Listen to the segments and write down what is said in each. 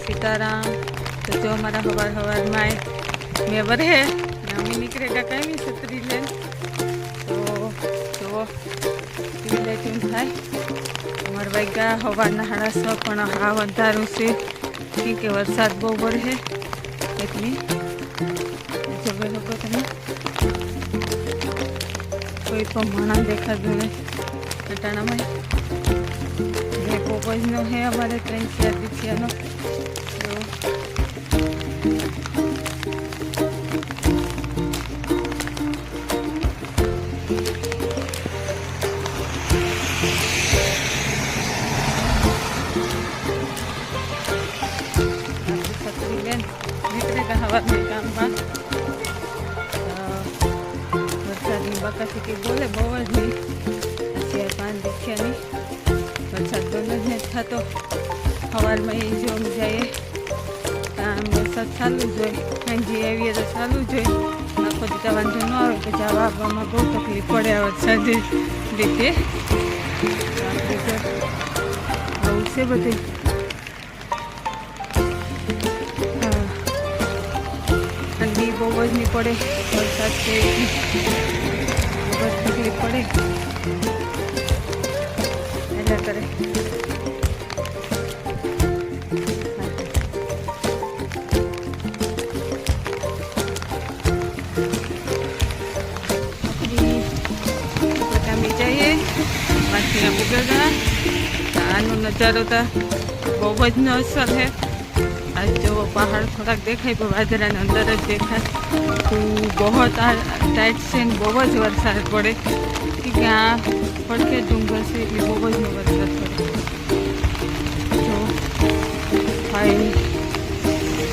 सीताराम। तो जो हमारा हवार हवार में मैं वरे अमी निकलेगा कहीं भी छतरी ले तो जो ले थाय अमर वाग्या हवाना 6:30 पण हा अंधारू से कि वरसाद बहुत वरे एटली जोवे लोग तने कोई तो माना देखा जोने कटाणा में पोपजनो है हमारे 3-4 दिथियानो हवा में काम में वरसादी बाका के बोले बहुत नहीं अच्छे 5 दिखिया नहीं वरसाद बंद नहीं था तो हवार में जो जाए आम वरसाद चालू जो जी आवीए तो चालू जो आखो दीता वांधो न आवे तो जवा आपवामां बहुत तकलीफ पड़े आ वरसाद रीते आવું છે બધું ठंडी बहुत नहीं पड़े वरसाद से बहुत तकलीफ पड़े ऐसा करे चाहिए बाकी गुजरना आनो नज़ारो तो बहुत न असर है। आज जो पहाड़ थोड़ा देखा तो वादरा अंदर ज देखा तो बहुत टाइट से बहुत वरसाद पड़े कि क्या पड़के डूंगर से बहुत वरसाद पड़े तो भाई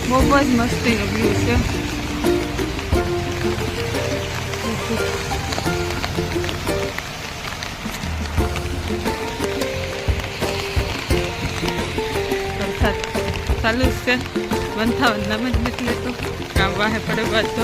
बहुत मस्त व्यू से चालू से बनता वंदा में निकले तो काम वाहे पड़े बात तो